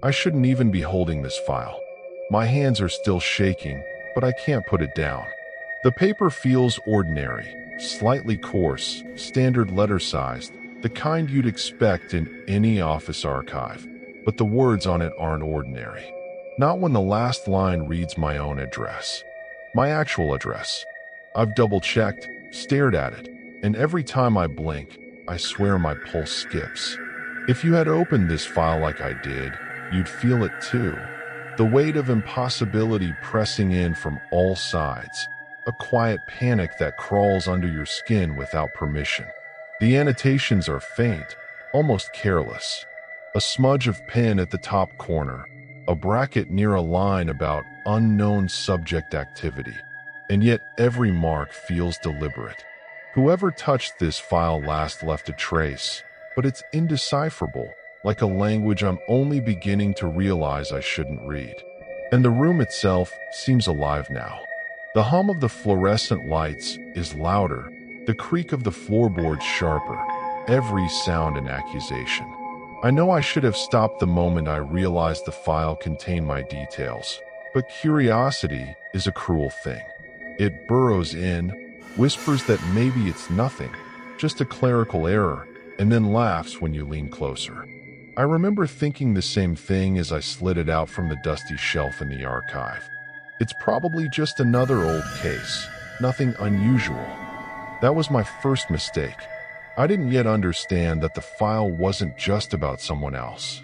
I shouldn't even be holding this file. My hands are still shaking, but I can't put it down. The paper feels ordinary, slightly coarse, standard letter-sized, the kind you'd expect in any office archive. But the words on it aren't ordinary. Not when the last line reads my own address. My actual address. I've double-checked, stared at it, and every time I blink, I swear my pulse skips. If you had opened this file like I did, you'd feel it too. The weight of impossibility pressing in from all sides. A quiet panic that crawls under your skin without permission. The annotations are faint, almost careless. A smudge of pen at the top corner, a bracket near a line about unknown subject activity. And yet every mark feels deliberate. Whoever touched this file last left a trace, but it's indecipherable, like a language I'm only beginning to realize I shouldn't read. And the room itself seems alive now. The hum of the fluorescent lights is louder, the creak of the floorboards sharper, every sound an accusation. I know I should have stopped the moment I realized the file contained my details, but curiosity is a cruel thing. It burrows in, whispers that maybe it's nothing, just a clerical error, and then laughs when you lean closer. I remember thinking the same thing as I slid it out from the dusty shelf in the archive. It's probably just another old case, nothing unusual. That was my first mistake. I didn't yet understand that the file wasn't just about someone else.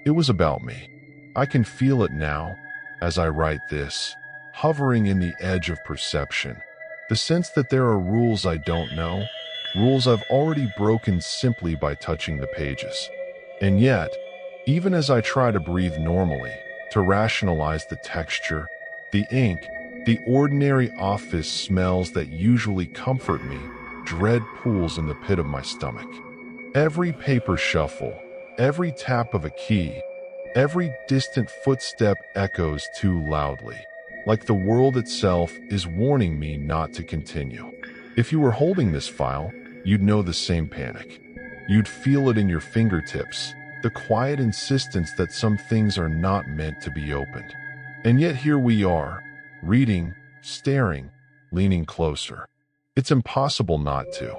It was about me. I can feel it now, as I write this, hovering in the edge of perception. The sense that there are rules I don't know, rules I've already broken simply by touching the pages. And yet, even as I try to breathe normally, to rationalize the texture, the ink, the ordinary office smells that usually comfort me, dread pools in the pit of my stomach. Every paper shuffle, every tap of a key, every distant footstep echoes too loudly, like the world itself is warning me not to continue. If you were holding this file, you'd know the same panic. You'd feel it in your fingertips, the quiet insistence that some things are not meant to be opened. And yet here we are, reading, staring, leaning closer. It's impossible not to.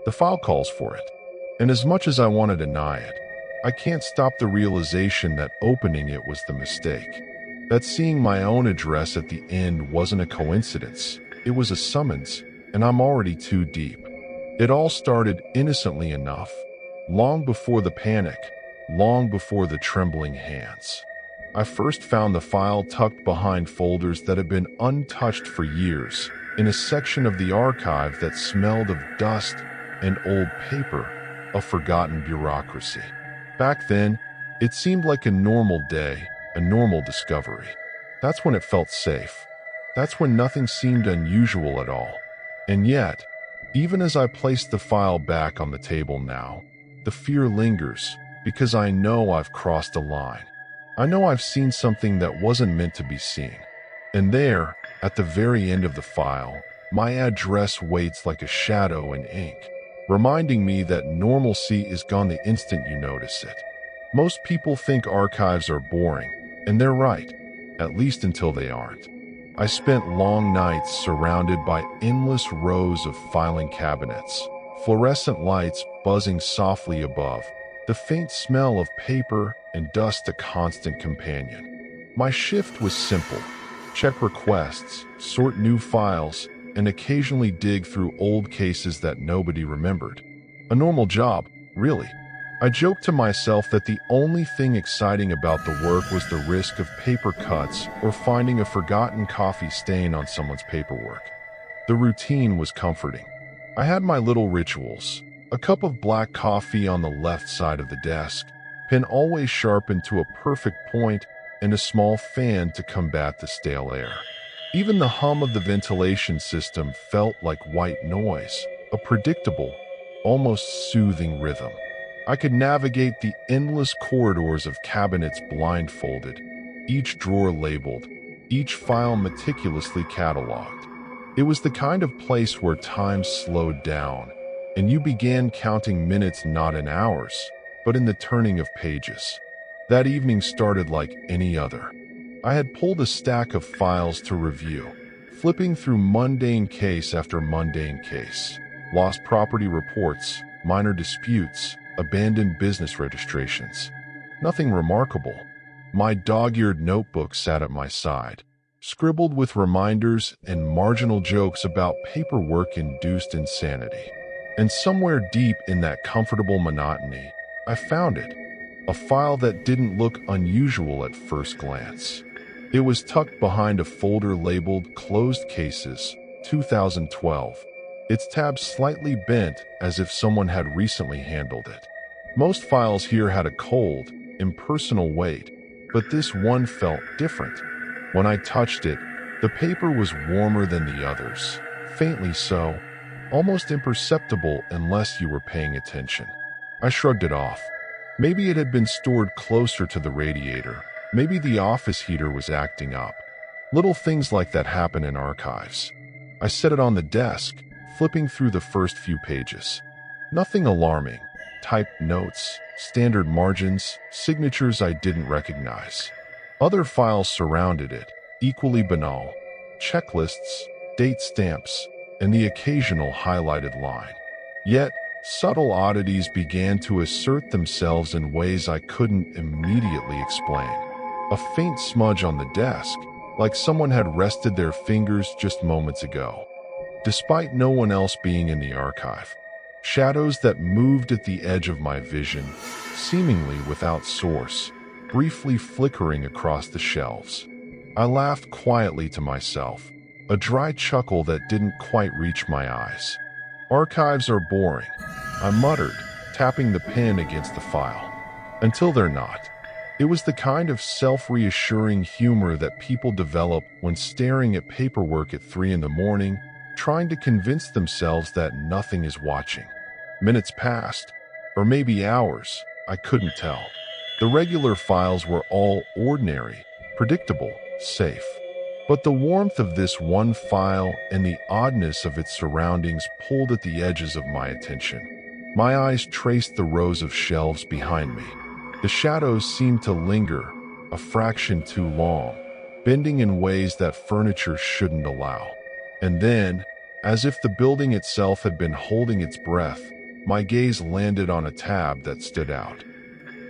The file calls for it. And as much as I want to deny it, I can't stop the realization that opening it was the mistake. That seeing my own address at the end wasn't a coincidence. It was a summons, and I'm already too deep. It all started innocently enough, long before the panic, long before the trembling hands. I first found the file tucked behind folders that had been untouched for years, in a section of the archive that smelled of dust and old paper, a forgotten bureaucracy. Back then, it seemed like a normal day, a normal discovery. That's when it felt safe. That's when nothing seemed unusual at all. And yet, even as I place the file back on the table now, the fear lingers, because I know I've crossed a line. I know I've seen something that wasn't meant to be seen. And there, at the very end of the file, my address waits like a shadow in ink, reminding me that normalcy is gone the instant you notice it. Most people think archives are boring, and they're right, at least until they aren't. I spent long nights surrounded by endless rows of filing cabinets, fluorescent lights buzzing softly above, the faint smell of paper and dust a constant companion. My shift was simple: check requests, sort new files, and occasionally dig through old cases that nobody remembered. A normal job, really. I joked to myself that the only thing exciting about the work was the risk of paper cuts or finding a forgotten coffee stain on someone's paperwork. The routine was comforting. I had my little rituals: a cup of black coffee on the left side of the desk, pen always sharpened to a perfect point, and a small fan to combat the stale air. Even the hum of the ventilation system felt like white noise, a predictable, almost soothing rhythm. I could navigate the endless corridors of cabinets blindfolded, each drawer labeled, each file meticulously cataloged. It was the kind of place where time slowed down, and you began counting minutes not in hours, but in the turning of pages. That evening started like any other. I had pulled a stack of files to review, flipping through mundane case after mundane case. Lost property reports, minor disputes, abandoned business registrations. Nothing remarkable. My dog-eared notebook sat at my side, scribbled with reminders and marginal jokes about paperwork-induced insanity. And somewhere deep in that comfortable monotony, I found it. A file that didn't look unusual at first glance. It was tucked behind a folder labeled Closed Cases, 2012. Its tab slightly bent as if someone had recently handled it. Most files here had a cold, impersonal weight, but this one felt different. When I touched it, the paper was warmer than the others, faintly so, almost imperceptible unless you were paying attention. I shrugged it off. Maybe it had been stored closer to the radiator. Maybe the office heater was acting up. Little things like that happen in archives. I set it on the desk, flipping through the first few pages. Nothing alarming. Typed notes, standard margins, signatures I didn't recognize. Other files surrounded it, equally banal. Checklists, date stamps, and the occasional highlighted line. Yet, subtle oddities began to assert themselves in ways I couldn't immediately explain. A faint smudge on the desk, like someone had rested their fingers just moments ago. Despite no one else being in the archive. Shadows that moved at the edge of my vision, seemingly without source, briefly flickering across the shelves. I laughed quietly to myself, a dry chuckle that didn't quite reach my eyes. Archives are boring, I muttered, tapping the pen against the file. Until they're not. It was the kind of self-reassuring humor that people develop when staring at paperwork at 3 in the morning, trying to convince themselves that nothing is watching. Minutes passed, or maybe hours, I couldn't tell. The regular files were all ordinary, predictable, safe. But the warmth of this one file and the oddness of its surroundings pulled at the edges of my attention. My eyes traced the rows of shelves behind me. The shadows seemed to linger, a fraction too long, bending in ways that furniture shouldn't allow. And then, as if the building itself had been holding its breath, my gaze landed on a tab that stood out.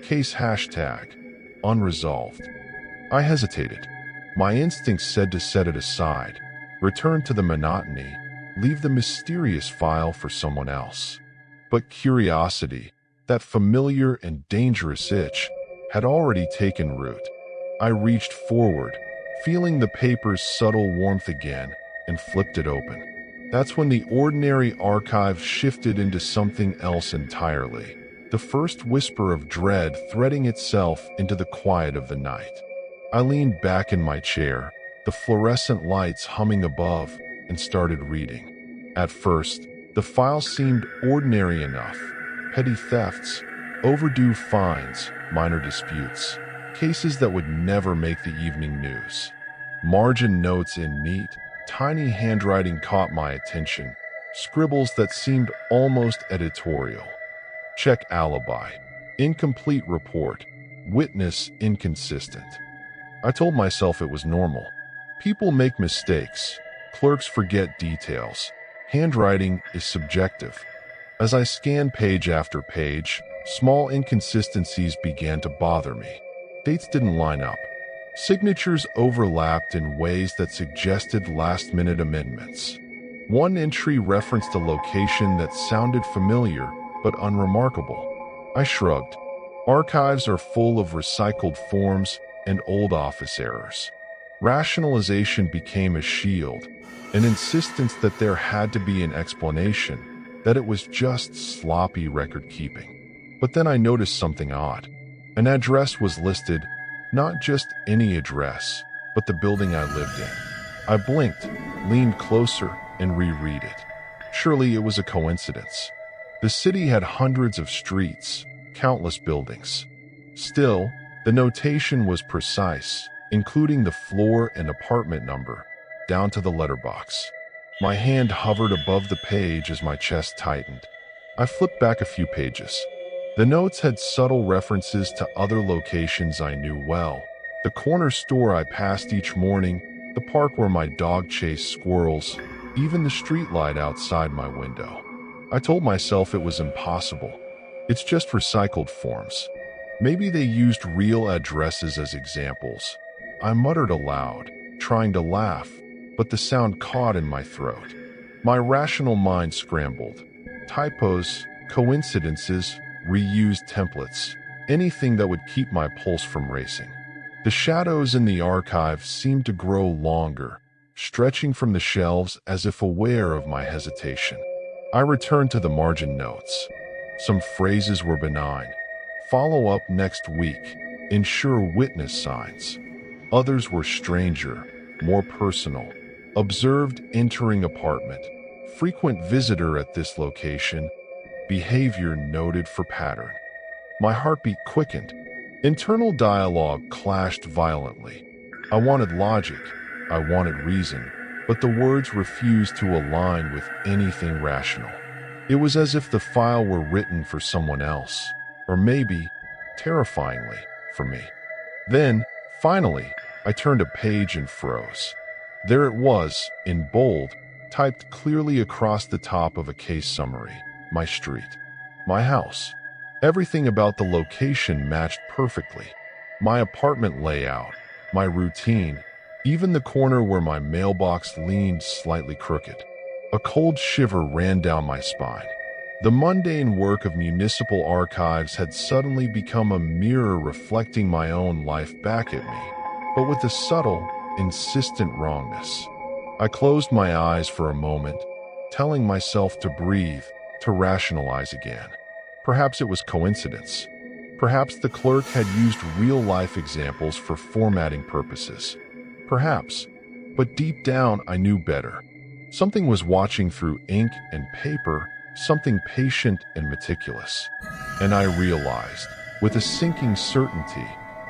Case hashtag, unresolved. I hesitated. My instincts said to set it aside, return to the monotony, leave the mysterious file for someone else. But curiosity, that familiar and dangerous itch, had already taken root. I reached forward, feeling the paper's subtle warmth again, and flipped it open. That's when the ordinary archive shifted into something else entirely, the first whisper of dread threading itself into the quiet of the night. I leaned back in my chair, the fluorescent lights humming above, and started reading. At first, the file seemed ordinary enough. Petty thefts, overdue fines, minor disputes, cases that would never make the evening news. Margin notes in neat, tiny handwriting caught my attention, scribbles that seemed almost editorial. Check alibi. Incomplete report. Witness inconsistent. I told myself it was normal. People make mistakes. Clerks forget details. Handwriting is subjective. As I scanned page after page, small inconsistencies began to bother me. Dates didn't line up. Signatures overlapped in ways that suggested last-minute amendments. One entry referenced a location that sounded familiar but unremarkable. I shrugged. Archives are full of recycled forms and old office errors. Rationalization became a shield, an insistence that there had to be an explanation, that it was just sloppy record-keeping. But then I noticed something odd. An address was listed, not just any address, but the building I lived in. I blinked, leaned closer, and reread it. Surely it was a coincidence. The city had hundreds of streets, countless buildings. Still, the notation was precise, including the floor and apartment number, down to the letterbox. My hand hovered above the page as my chest tightened. I flipped back a few pages. The notes had subtle references to other locations I knew well. The corner store I passed each morning, the park where my dog chased squirrels, even the streetlight outside my window. I told myself it was impossible. It's just recycled forms. Maybe they used real addresses as examples. I muttered aloud, trying to laugh, but the sound caught in my throat. My rational mind scrambled. Typos, coincidences, reused templates, anything that would keep my pulse from racing. The shadows in the archive seemed to grow longer, stretching from the shelves as if aware of my hesitation. I returned to the margin notes. Some phrases were benign. Follow up next week. Ensure witness signs. Others were stranger, more personal. Observed entering apartment. Frequent visitor at this location. Behavior noted for pattern. My heartbeat quickened. Internal dialogue clashed violently. I wanted logic. I wanted reason. But the words refused to align with anything rational. It was as if the file were written for someone else. Or maybe, terrifyingly, for me. Then, finally, I turned a page and froze. There it was, in bold, typed clearly across the top of a case summary. My street. My house. Everything about the location matched perfectly. My apartment layout. My routine. Even the corner where my mailbox leaned slightly crooked. A cold shiver ran down my spine. The mundane work of municipal archives had suddenly become a mirror reflecting my own life back at me, but with a subtle, insistent wrongness. I closed my eyes for a moment, telling myself to breathe, to rationalize again. Perhaps it was coincidence. Perhaps the clerk had used real-life examples for formatting purposes. Perhaps, but deep down I knew better. Something was watching through ink and paper, something patient and meticulous. And I realized, with a sinking certainty,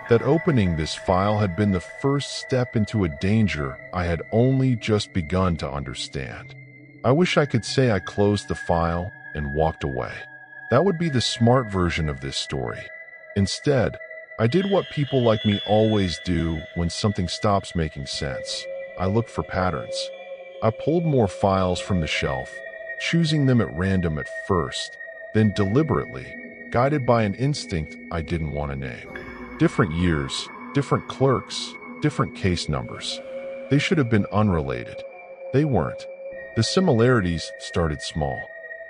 that opening this file had been the first step into a danger I had only just begun to understand. I wish I could say I closed the file and walked away. That would be the smart version of this story. Instead, I did what people like me always do when something stops making sense. I looked for patterns. I pulled more files from the shelf, choosing them at random at first, then deliberately, guided by an instinct I didn't want to name. Different years, different clerks, different case numbers. They should have been unrelated. They weren't. The similarities started small.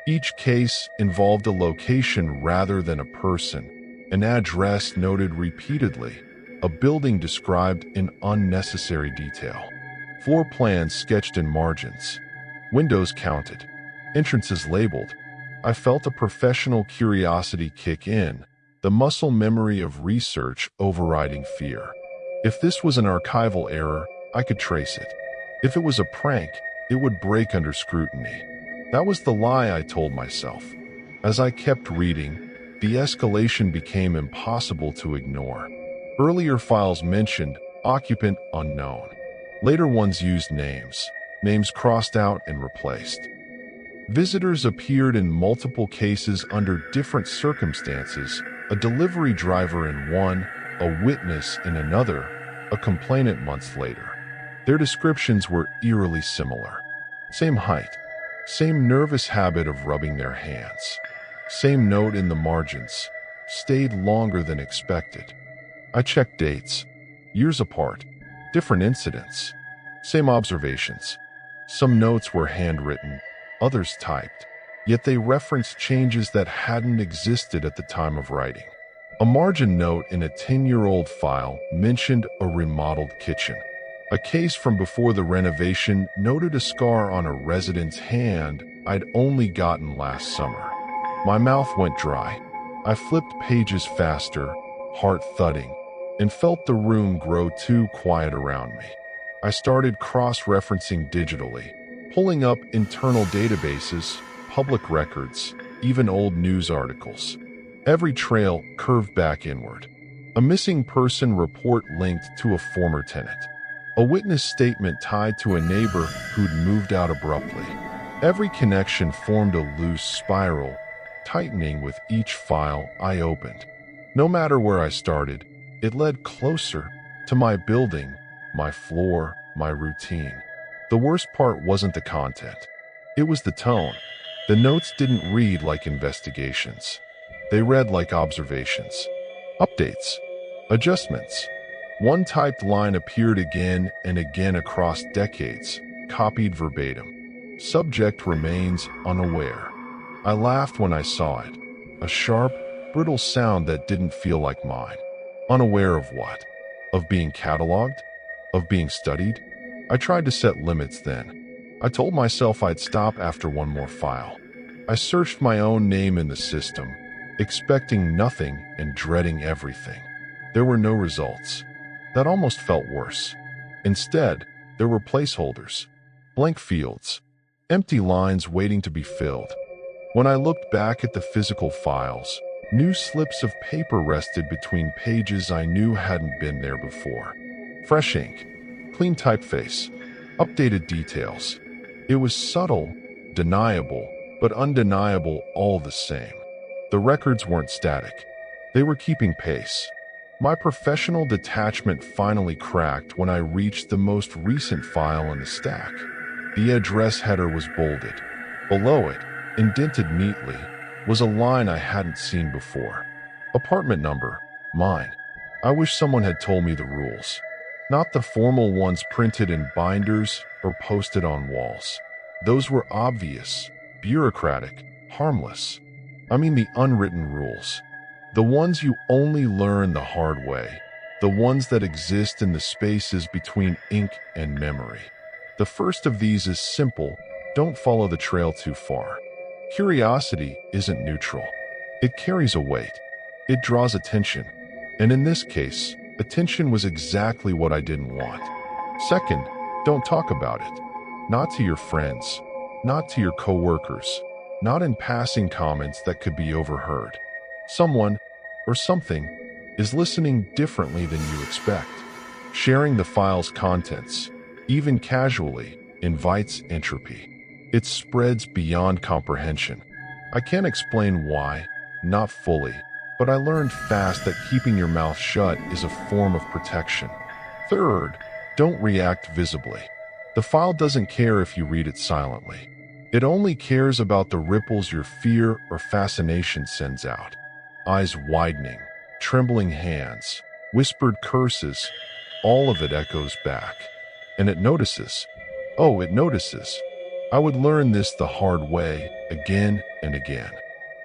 Each case involved a location rather than a person, an address noted repeatedly, a building described in unnecessary detail. Floor plans sketched in margins. Windows counted. Entrances labeled. I felt a professional curiosity kick in, the muscle memory of research overriding fear. If this was an archival error, I could trace it. If it was a prank, it would break under scrutiny. That was the lie I told myself. As I kept reading, the escalation became impossible to ignore. Earlier files mentioned occupant unknown. Later ones used names crossed out and replaced. Visitors appeared in multiple cases under different circumstances, a delivery driver in one, a witness in another, a complainant months later. Their descriptions were eerily similar. Same height, same nervous habit of rubbing their hands, same note in the margins, stayed longer than expected. I checked dates, years apart, different incidents, same observations. Some notes were handwritten, others typed, yet they referenced changes that hadn't existed at the time of writing. A margin note in a 10-year-old file mentioned a remodeled kitchen. A case from before the renovation noted a scar on a resident's hand I'd only gotten last summer. My mouth went dry. I flipped pages faster, heart thudding, and felt the room grow too quiet around me. I started cross-referencing digitally, pulling up internal databases, public records, even old news articles. Every trail curved back inward. A missing person report linked to a former tenant. A witness statement tied to a neighbor who'd moved out abruptly. Every connection formed a loose spiral, tightening with each file I opened. No matter where I started, it led closer to my building, my floor, my routine. The worst part wasn't the content. It was the tone. The notes didn't read like investigations. They read like observations. Updates. Adjustments. One typed line appeared again and again across decades, copied verbatim. Subject remains unaware. I laughed when I saw it. A sharp, brittle sound that didn't feel like mine. Unaware of what? Of being cataloged? Of being studied? I tried to set limits then. I told myself I'd stop after one more file. I searched my own name in the system, expecting nothing and dreading everything. There were no results. That almost felt worse. Instead, there were placeholders, blank fields, empty lines waiting to be filled. When I looked back at the physical files, new slips of paper rested between pages I knew hadn't been there before. Fresh ink, clean typeface, updated details. It was subtle, deniable, but undeniable all the same. The records weren't static. They were keeping pace. My professional detachment finally cracked when I reached the most recent file in the stack. The address header was bolded. Below it, indented neatly, was a line I hadn't seen before. Apartment number, mine. I wish someone had told me the rules. Not the formal ones printed in binders or posted on walls. Those were obvious, bureaucratic, harmless. I mean the unwritten rules. The ones you only learn the hard way. The ones that exist in the spaces between ink and memory. The first of these is simple: don't follow the trail too far. Curiosity isn't neutral. It carries a weight. It draws attention. And in this case, attention was exactly what I didn't want. Second, don't talk about it. Not to your friends. Not to your coworkers. Not in passing comments that could be overheard. Someone, or something, is listening differently than you expect. Sharing the file's contents, even casually, invites entropy. It spreads beyond comprehension. I can't explain why, not fully, but I learned fast that keeping your mouth shut is a form of protection. Third, don't react visibly. The file doesn't care if you read it silently. It only cares about the ripples your fear or fascination sends out. Eyes widening, trembling hands, whispered curses, all of it echoes back. And it notices. Oh, it notices. I would learn this the hard way, again and again.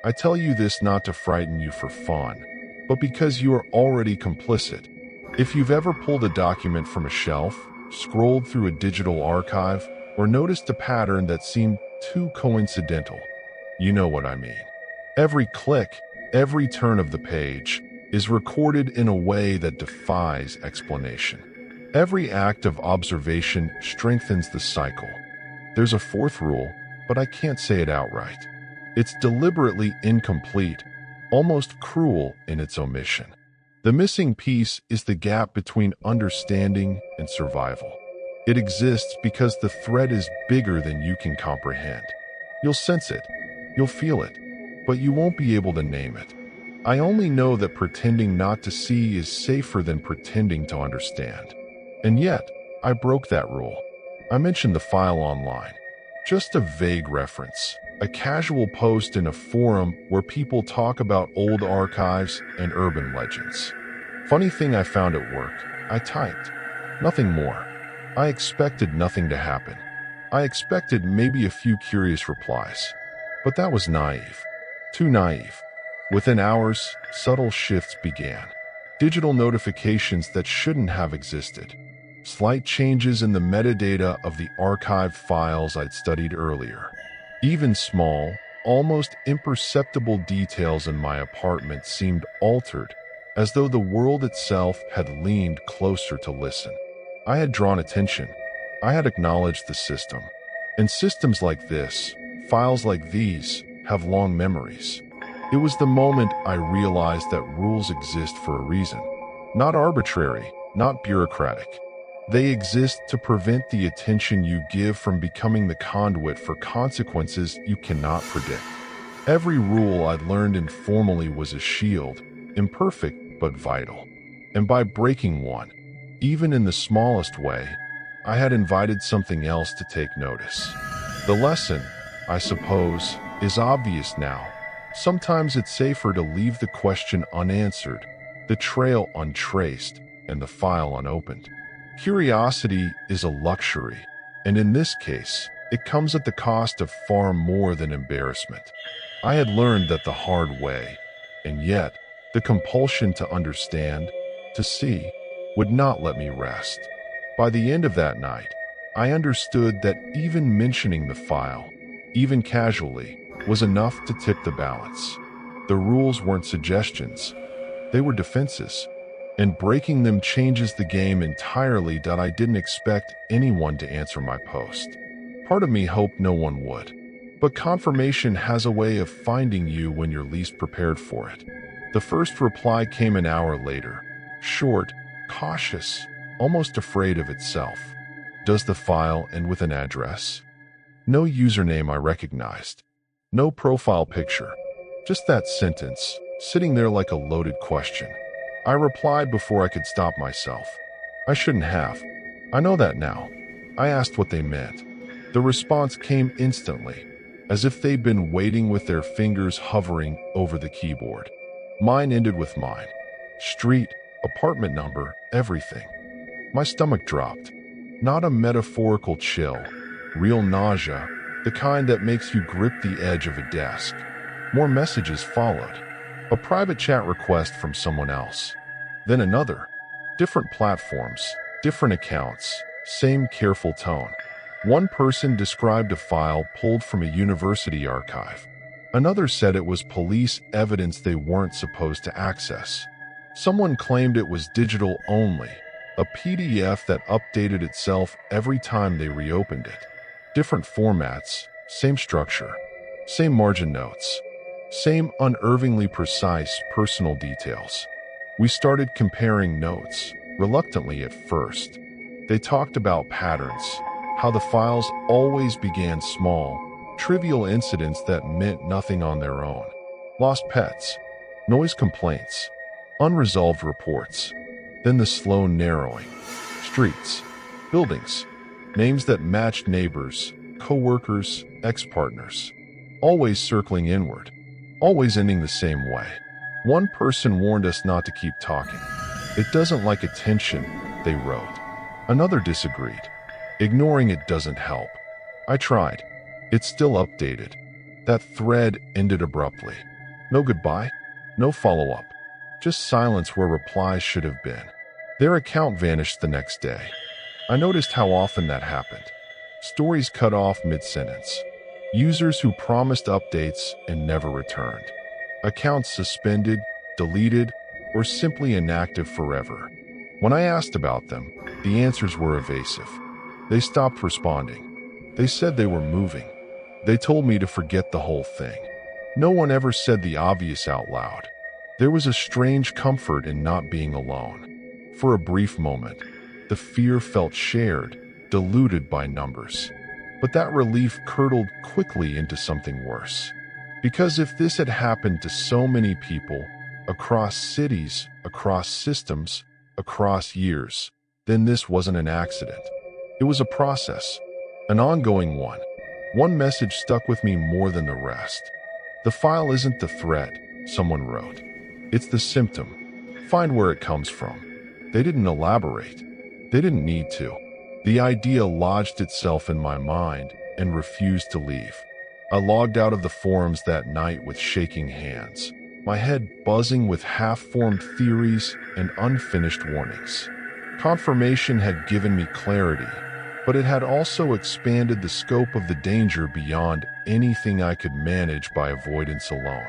I tell you this not to frighten you for fun, but because you are already complicit. If you've ever pulled a document from a shelf, scrolled through a digital archive, or noticed a pattern that seemed too coincidental, you know what I mean. Every click, every turn of the page is recorded in a way that defies explanation. Every act of observation strengthens the cycle. There's a fourth rule, but I can't say it outright. It's deliberately incomplete, almost cruel in its omission. The missing piece is the gap between understanding and survival. It exists because the threat is bigger than you can comprehend. You'll sense it, you'll feel it, but you won't be able to name it. I only know that pretending not to see is safer than pretending to understand. And yet, I broke that rule. I mentioned the file online. Just a vague reference, a casual post in a forum where people talk about old archives and urban legends. Funny thing I found at work, I typed. Nothing more. I expected nothing to happen. I expected maybe a few curious replies. But that was naive. Too naive. Within hours, subtle shifts began. Digital notifications that shouldn't have existed. Slight changes in the metadata of the archived files I'd studied earlier. Even small, almost imperceptible details in my apartment seemed altered, as though the world itself had leaned closer to listen. I had drawn attention. I had acknowledged the system. And systems like this, files like these, have long memories. It was the moment I realized that rules exist for a reason. Not arbitrary, not bureaucratic. They exist to prevent the attention you give from becoming the conduit for consequences you cannot predict. Every rule I'd learned informally was a shield, imperfect but vital. And by breaking one, even in the smallest way, I had invited something else to take notice. The lesson, I suppose, is obvious now. Sometimes it's safer to leave the question unanswered, the trail untraced, and the file unopened. Curiosity is a luxury, and in this case, it comes at the cost of far more than embarrassment. I had learned that the hard way, and yet, the compulsion to understand, to see, would not let me rest. By the end of that night, I understood that even mentioning the file, even casually, was enough to tip the balance. The rules weren't suggestions, they were defenses, and breaking them changes the game entirely. That I didn't expect anyone to answer my post. Part of me hoped no one would. But confirmation has a way of finding you when you're least prepared for it. The first reply came an hour later. Short, cautious, almost afraid of itself. Does the file end with an address? No username I recognized. No profile picture. Just that sentence, sitting there like a loaded question. I replied before I could stop myself. I shouldn't have. I know that now. I asked what they meant. The response came instantly, as if they'd been waiting with their fingers hovering over the keyboard. Mine ended with mine. Street, apartment number, everything. My stomach dropped. Not a metaphorical chill, real nausea, the kind that makes you grip the edge of a desk. More messages followed. A private chat request from someone else. Then another. Different platforms, different accounts, same careful tone. One person described a file pulled from a university archive. Another said it was police evidence they weren't supposed to access. Someone claimed it was digital only, a PDF that updated itself every time they reopened it. Different formats, same structure, same margin notes, same unnervingly precise personal details. We started comparing notes, reluctantly at first. They talked about patterns, how the files always began small, trivial incidents that meant nothing on their own. Lost pets, noise complaints, unresolved reports. Then the slow narrowing. Streets, buildings, names that matched neighbors, co-workers, ex-partners. Always circling inward, always ending the same way. One person warned us not to keep talking. It doesn't like attention, they wrote. Another disagreed. Ignoring it doesn't help. I tried. It's still updated. That thread ended abruptly. No goodbye, no follow-up. Just silence where replies should have been. Their account vanished the next day. I noticed how often that happened. Stories cut off mid-sentence. Users who promised updates and never returned. Accounts suspended, deleted, or simply inactive forever. When I asked about them, the answers were evasive. They stopped responding. They said they were moving. They told me to forget the whole thing. No one ever said the obvious out loud. There was a strange comfort in not being alone. For a brief moment, the fear felt shared, diluted by numbers. But that relief curdled quickly into something worse. Because if this had happened to so many people, across cities, across systems, across years, then this wasn't an accident. It was a process, an ongoing one. One message stuck with me more than the rest. The file isn't the threat, someone wrote. It's the symptom. Find where it comes from. They didn't elaborate. They didn't need to. The idea lodged itself in my mind and refused to leave. I logged out of the forums that night with shaking hands, my head buzzing with half-formed theories and unfinished warnings. Confirmation had given me clarity, but it had also expanded the scope of the danger beyond anything I could manage by avoidance alone.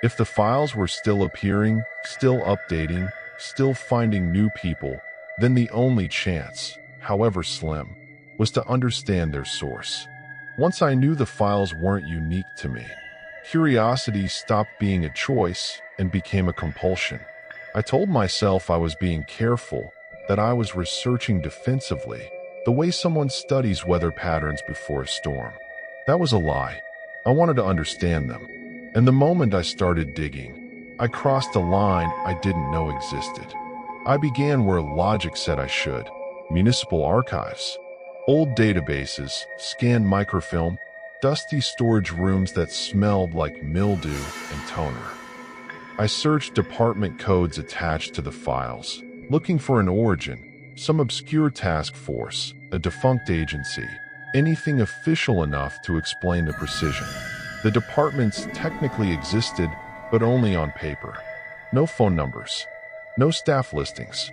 If the files were still appearing, still updating, still finding new people, then the only chance, however slim, was to understand their source. Once I knew the files weren't unique to me, curiosity stopped being a choice and became a compulsion. I told myself I was being careful, that I was researching defensively, the way someone studies weather patterns before a storm. That was a lie. I wanted to understand them. And the moment I started digging, I crossed a line I didn't know existed. I began where logic said I should: municipal archives. Old databases, scanned microfilm, dusty storage rooms that smelled like mildew and toner. I searched department codes attached to the files, looking for an origin, some obscure task force, a defunct agency, anything official enough to explain the precision. The departments technically existed, but only on paper. No phone numbers, no staff listings,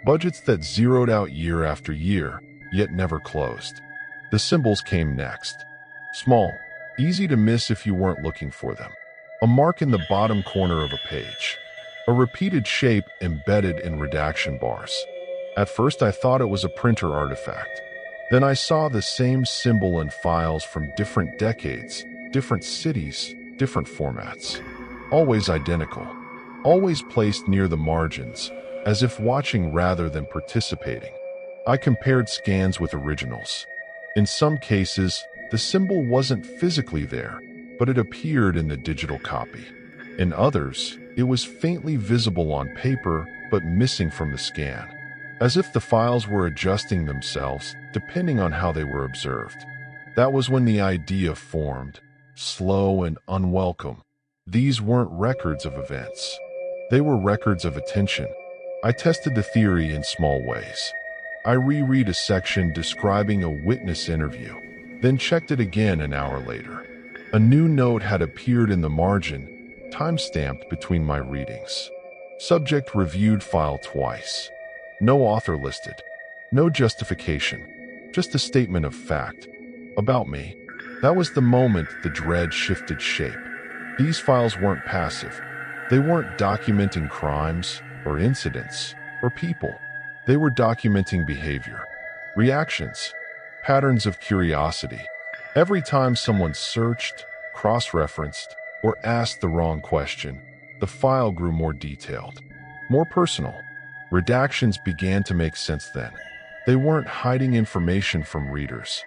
budgets that zeroed out year after year, yet never closed. The symbols came next. Small, easy to miss if you weren't looking for them. A mark in the bottom corner of a page. A repeated shape embedded in redaction bars. At first I thought it was a printer artifact. Then I saw the same symbol in files from different decades, different cities, different formats. Always identical. Always placed near the margins, as if watching rather than participating. I compared scans with originals. In some cases, the symbol wasn't physically there, but it appeared in the digital copy. In others, it was faintly visible on paper, but missing from the scan, as if the files were adjusting themselves depending on how they were observed. That was when the idea formed, slow and unwelcome. These weren't records of events. They were records of attention. I tested the theory in small ways. I reread a section describing a witness interview, then checked it again an hour later. A new note had appeared in the margin, time-stamped between my readings. Subject reviewed file twice. No author listed. No justification. Just a statement of fact. About me. That was the moment the dread shifted shape. These files weren't passive. They weren't documenting crimes, or incidents, or people. They were documenting behavior, reactions, patterns of curiosity. Every time someone searched, cross-referenced, or asked the wrong question, the file grew more detailed, more personal. Redactions began to make sense then. They weren't hiding information from readers.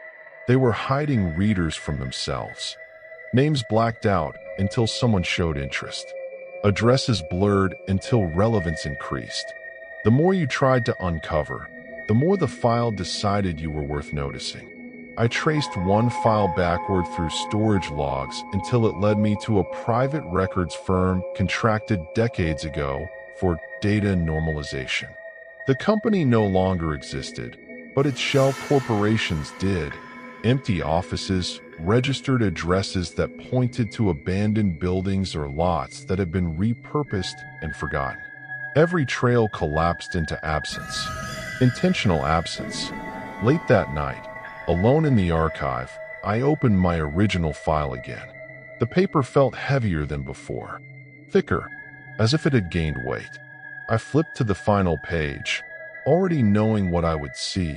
They were hiding readers from themselves. Names blacked out until someone showed interest. Addresses blurred until relevance increased. The more you tried to uncover, the more the file decided you were worth noticing. I traced one file backward through storage logs until it led me to a private records firm contracted decades ago for data normalization. The company no longer existed, but its shell corporations did. Empty offices, registered addresses that pointed to abandoned buildings or lots that had been repurposed and forgotten. Every trail collapsed into absence. Intentional absence. Late that night, alone in the archive, I opened my original file again. The paper felt heavier than before. Thicker, as if it had gained weight. I flipped to the final page, already knowing what I would see,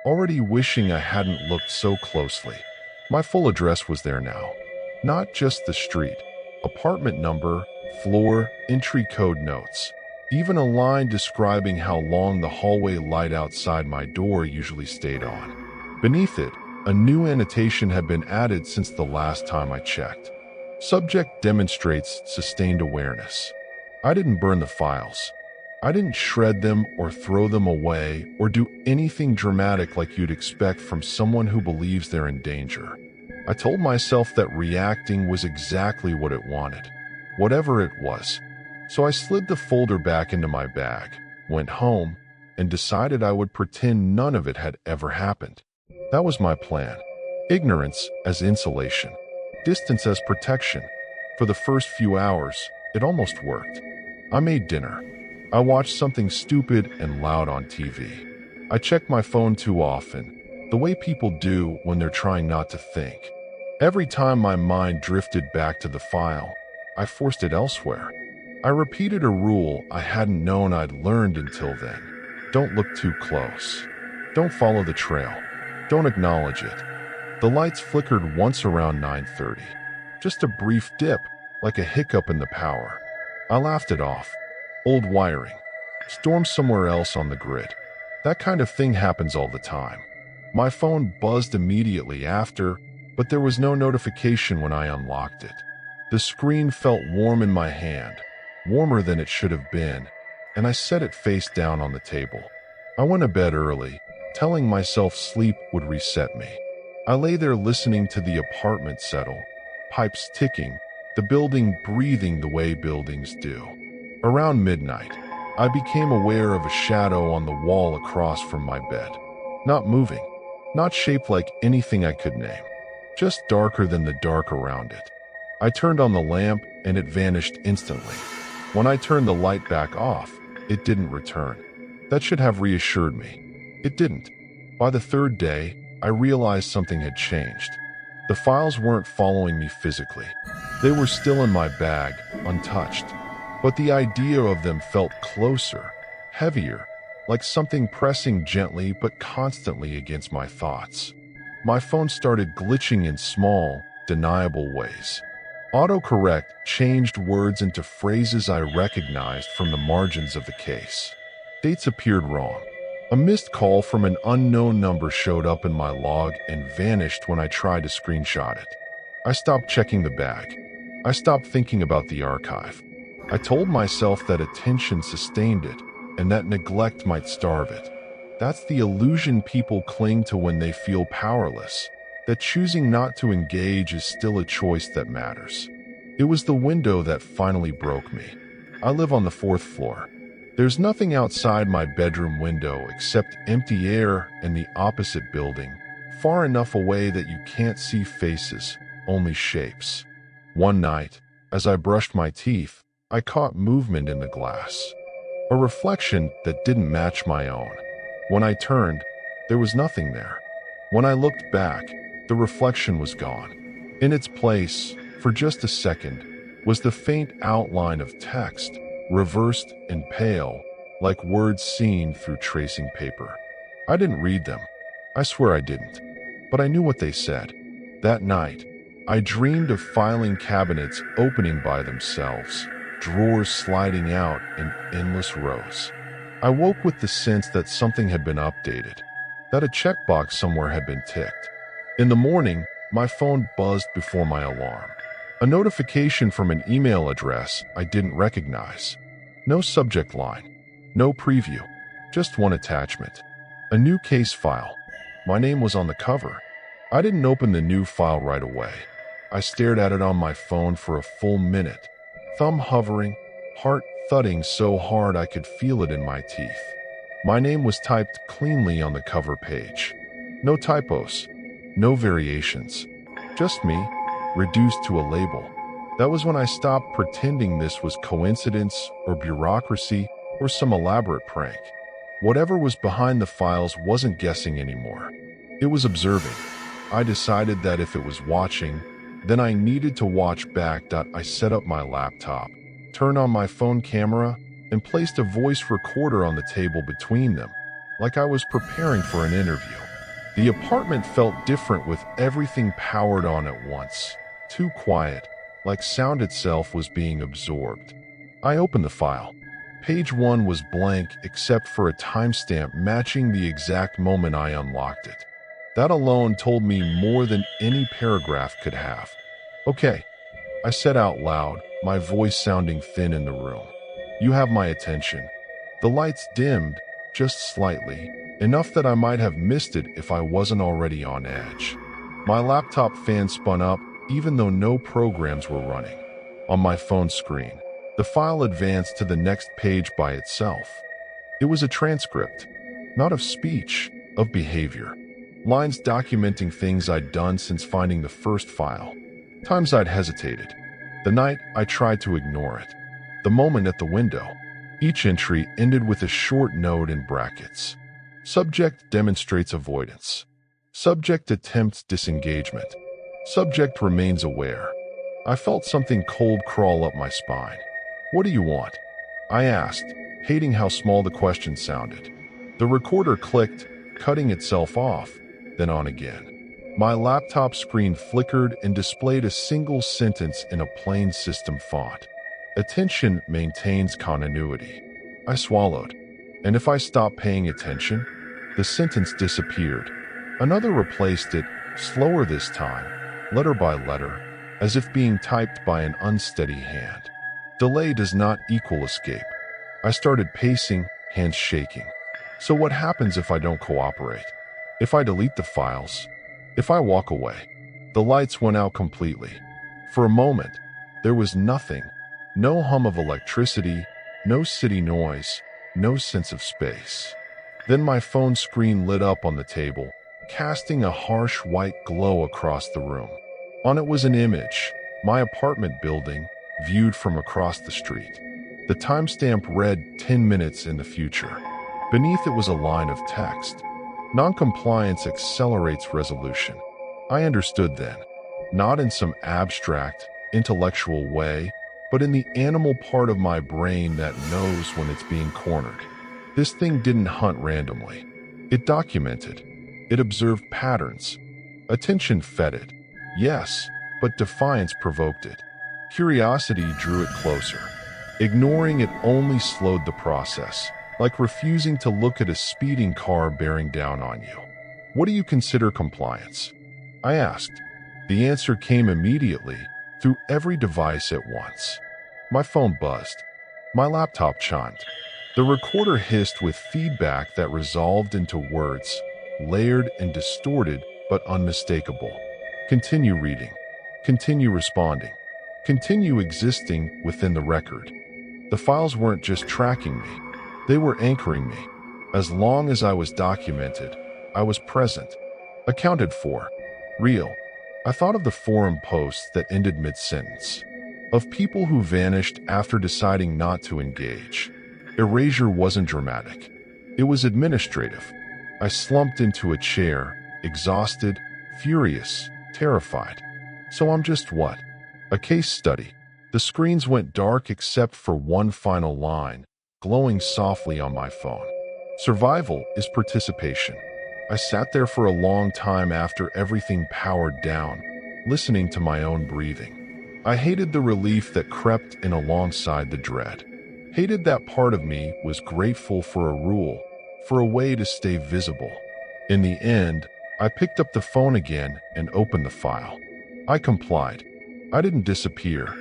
already wishing I hadn't looked so closely. My full address was there now. Not just the street, apartment number, floor, entry code notes. Even a line describing how long the hallway light outside my door usually stayed on. Beneath it, a new annotation had been added since the last time I checked. Subject demonstrates sustained awareness. I didn't burn the files. I didn't shred them or throw them away or do anything dramatic like you'd expect from someone who believes they're in danger. I told myself that reacting was exactly what it wanted, whatever it was. So I slid the folder back into my bag, went home, and decided I would pretend none of it had ever happened. That was my plan. Ignorance as insulation. Distance as protection. For the first few hours, it almost worked. I made dinner. I watched something stupid and loud on TV. I checked my phone too often, the way people do when they're trying not to think. Every time my mind drifted back to the file, I forced it elsewhere. I repeated a rule I hadn't known I'd learned until then. Don't look too close. Don't follow the trail. Don't acknowledge it. The lights flickered once around 9:30. Just a brief dip, like a hiccup in the power. I laughed it off. Old wiring. Storm somewhere else on the grid. That kind of thing happens all the time. My phone buzzed immediately after, but there was no notification when I unlocked it. The screen felt warm in my hand, warmer than it should have been, and I set it face down on the table. I went to bed early, telling myself sleep would reset me. I lay there listening to the apartment settle, pipes ticking, the building breathing the way buildings do. Around midnight, I became aware of a shadow on the wall across from my bed. Not moving, not shaped like anything I could name, just darker than the dark around it. I turned on the lamp and it vanished instantly. When I turned the light back off, it didn't return. That should have reassured me. It didn't. By the third day, I realized something had changed. The files weren't following me physically. They were still in my bag, untouched. But the idea of them felt closer, heavier, like something pressing gently but constantly against my thoughts. My phone started glitching in small, deniable ways. Autocorrect changed words into phrases I recognized from the margins of the case. Dates appeared wrong. A missed call from an unknown number showed up in my log and vanished when I tried to screenshot it. I stopped checking the bag. I stopped thinking about the archive. I told myself that attention sustained it and that neglect might starve it. That's the illusion people cling to when they feel powerless, that choosing not to engage is still a choice that matters. It was the window that finally broke me. I live on the 4th floor. There's nothing outside my bedroom window except empty air and the opposite building, far enough away that you can't see faces, only shapes. One night, as I brushed my teeth, I caught movement in the glass. A reflection that didn't match my own. When I turned, there was nothing there. When I looked back, the reflection was gone. In its place, for just a second, was the faint outline of text, reversed and pale, like words seen through tracing paper. I didn't read them. I swear I didn't. But I knew what they said. That night, I dreamed of filing cabinets opening by themselves, drawers sliding out in endless rows. I woke with the sense that something had been updated, that a checkbox somewhere had been ticked. In the morning, my phone buzzed before my alarm. A notification from an email address I didn't recognize. No subject line, no preview, just one attachment. A new case file. My name was on the cover. I didn't open the new file right away. I stared at it on my phone for a full minute, thumb hovering, heart thudding so hard I could feel it in my teeth. My name was typed cleanly on the cover page. No typos, no variations. Just me, reduced to a label. That was when I stopped pretending this was coincidence or bureaucracy or some elaborate prank. Whatever was behind the files wasn't guessing anymore. It was observing. I decided that if it was watching, then I needed to watch back. I set up my laptop, turned on my phone camera, and placed a voice recorder on the table between them, like I was preparing for an interview. The apartment felt different with everything powered on at once. Too quiet, like sound itself was being absorbed. I opened the file. Page 1 was blank except for a timestamp matching the exact moment I unlocked it. That alone told me more than any paragraph could have. Okay, I said out loud, my voice sounding thin in the room. You have my attention. The lights dimmed, just slightly, enough that I might have missed it if I wasn't already on edge. My laptop fan spun up, even though no programs were running. On my phone screen, the file advanced to the next page by itself. It was a transcript, not of speech, of behavior. Lines documenting things I'd done since finding the first file. Times I'd hesitated. The night I tried to ignore it. The moment at the window. Each entry ended with a short note in brackets. Subject demonstrates avoidance. Subject attempts disengagement. Subject remains aware. I felt something cold crawl up my spine. What do you want? I asked, hating how small the question sounded. The recorder clicked, cutting itself off, then on again. My laptop screen flickered and displayed a single sentence in a plain system font. Attention maintains continuity. I swallowed. And if I stopped paying attention? The sentence disappeared. Another replaced it, slower this time, letter by letter, as if being typed by an unsteady hand. Delay does not equal escape. I started pacing, hands shaking. So what happens if I don't cooperate? If I delete the files? If I walk away? The lights went out completely. For a moment, there was nothing. No hum of electricity, no city noise, no sense of space. Then my phone screen lit up on the table, casting a harsh white glow across the room. On it was an image, my apartment building, viewed from across the street. The timestamp read 10 minutes in the future. Beneath it was a line of text. Noncompliance accelerates resolution. I understood then, not in some abstract, intellectual way, but in the animal part of my brain that knows when it's being cornered. This thing didn't hunt randomly. It documented. It observed patterns. Attention fed it. Yes, but defiance provoked it. Curiosity drew it closer. Ignoring it only slowed the process, like refusing to look at a speeding car bearing down on you. What do you consider compliance? I asked. The answer came immediately, through every device at once. My phone buzzed. My laptop chimed. The recorder hissed with feedback that resolved into words, layered and distorted, but unmistakable. Continue reading. Continue responding. Continue existing within the record. The files weren't just tracking me. They were anchoring me. As long as I was documented, I was present, accounted for, real. I thought of the forum posts that ended mid-sentence, of people who vanished after deciding not to engage. Erasure wasn't dramatic. It was administrative. I slumped into a chair, exhausted, furious, terrified. So I'm just what? A case study. The screens went dark except for one final line, glowing softly on my phone. Survival is participation. I sat there for a long time after everything powered down, listening to my own breathing. I hated the relief that crept in alongside the dread. Hated that part of me was grateful for a rule, for a way to stay visible. In the end, I picked up the phone again and opened the file. I complied. I didn't disappear.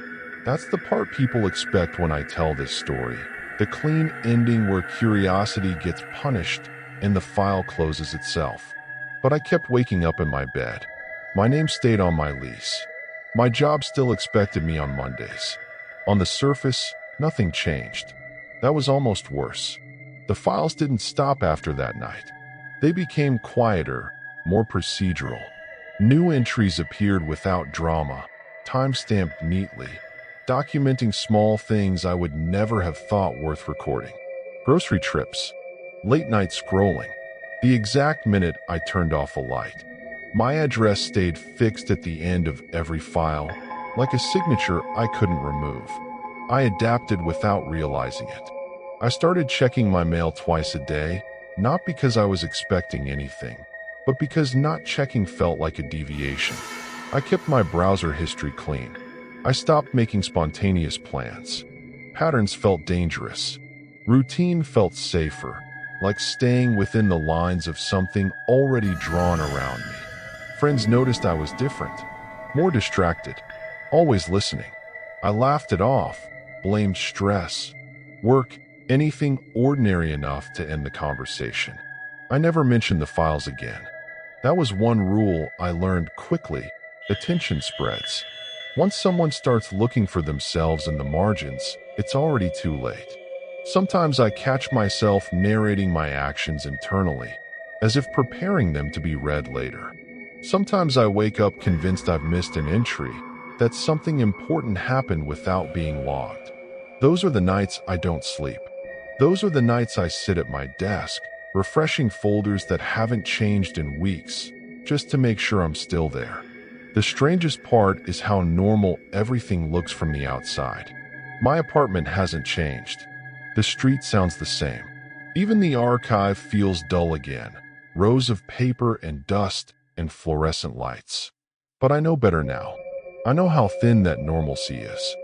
That's the part people expect when I tell this story. The clean ending where curiosity gets punished and the file closes itself. But I kept waking up in my bed. My name stayed on my lease. My job still expected me on Mondays. On the surface, nothing changed. That was almost worse. The files didn't stop after that night. They became quieter, more procedural. New entries appeared without drama, time-stamped neatly, documenting small things I would never have thought worth recording. Grocery trips, late-night scrolling, the exact minute I turned off a light. My address stayed fixed at the end of every file, like a signature I couldn't remove. I adapted without realizing it. I started checking my mail twice a day, not because I was expecting anything, but because not checking felt like a deviation. I kept my browser history clean. I stopped making spontaneous plans. Patterns felt dangerous. Routine felt safer, like staying within the lines of something already drawn around me. Friends noticed I was different, more distracted, always listening. I laughed it off, blamed stress, work, anything ordinary enough to end the conversation. I never mentioned the files again. That was one rule I learned quickly. Attention spreads. Once someone starts looking for themselves in the margins, it's already too late. Sometimes I catch myself narrating my actions internally, as if preparing them to be read later. Sometimes I wake up convinced I've missed an entry, that something important happened without being logged. Those are the nights I don't sleep. Those are the nights I sit at my desk, refreshing folders that haven't changed in weeks, just to make sure I'm still there. The strangest part is how normal everything looks from the outside. My apartment hasn't changed. The street sounds the same. Even the archive feels dull again. Rows of paper and dust and fluorescent lights. But I know better now. I know how thin that normalcy is.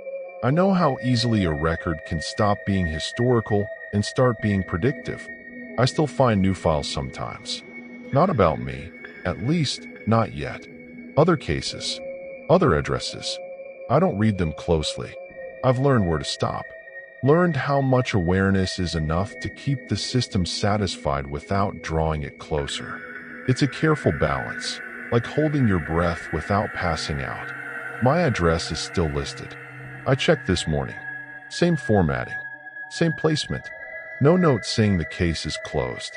I know how easily a record can stop being historical and start being predictive. I still find new files sometimes. Not about me, at least not yet. Other cases, other addresses, I don't read them closely. I've learned where to stop. Learned how much awareness is enough to keep the system satisfied without drawing it closer. It's a careful balance, like holding your breath without passing out. My address is still listed. I checked this morning. Same formatting. Same placement. No note saying the case is closed.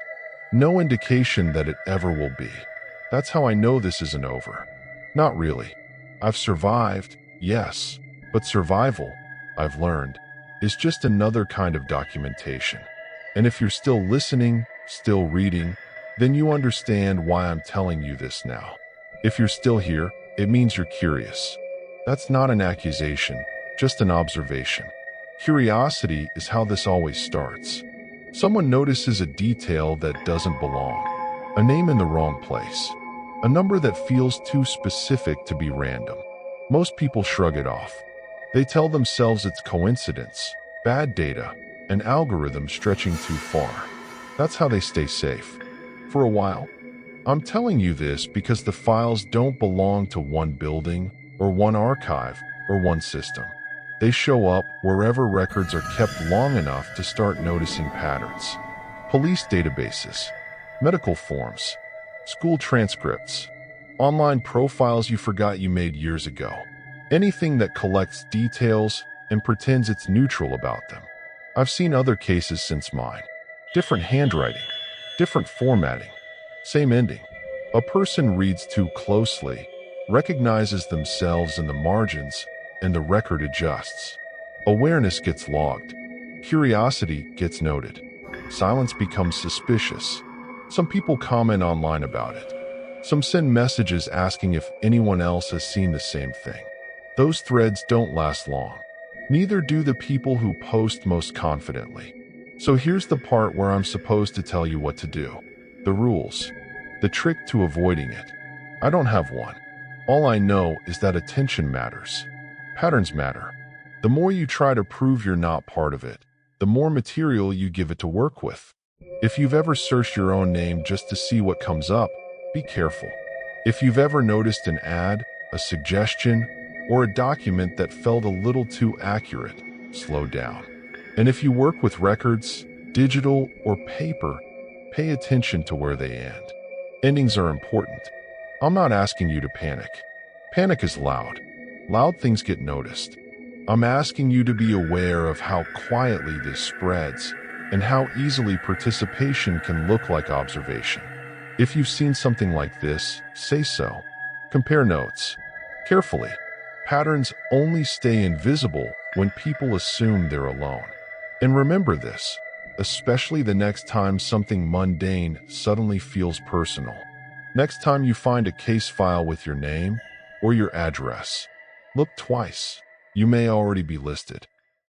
No indication that it ever will be. That's how I know this isn't over. Not really. I've survived, yes, but survival, I've learned, is just another kind of documentation. And if you're still listening, still reading, then you understand why I'm telling you this now. If you're still here, it means you're curious. That's not an accusation, just an observation. Curiosity is how this always starts. Someone notices a detail that doesn't belong, a name in the wrong place, a number that feels too specific to be random. Most people shrug it off. They tell themselves it's coincidence, bad data, an algorithm stretching too far. That's how they stay safe. For a while. I'm telling you this because the files don't belong to one building, or one archive, or one system. They show up wherever records are kept long enough to start noticing patterns. Police databases, medical forms, school transcripts, online profiles you forgot you made years ago. Anything that collects details and pretends it's neutral about them. I've seen other cases since mine. Different handwriting, different formatting, same ending. A person reads too closely, recognizes themselves in the margins, and the record adjusts. Awareness gets logged. Curiosity gets noted. Silence becomes suspicious. Some people comment online about it. Some send messages asking if anyone else has seen the same thing. Those threads don't last long. Neither do the people who post most confidently. So here's the part where I'm supposed to tell you what to do. The rules. The trick to avoiding it. I don't have one. All I know is that attention matters. Patterns matter. The more you try to prove you're not part of it, the more material you give it to work with. If you've ever searched your own name just to see what comes up, be careful. If you've ever noticed an ad, a suggestion, or a document that felt a little too accurate, slow down. And if you work with records, digital or paper, pay attention to where they end. Endings are important. I'm not asking you to panic. Panic is loud. Loud things get noticed. I'm asking you to be aware of how quietly this spreads and how easily participation can look like observation. If you've seen something like this, say so. Compare notes. Carefully. Patterns only stay invisible when people assume they're alone. And remember this, especially the next time something mundane suddenly feels personal. Next time you find a case file with your name or your address, look twice. You may already be listed.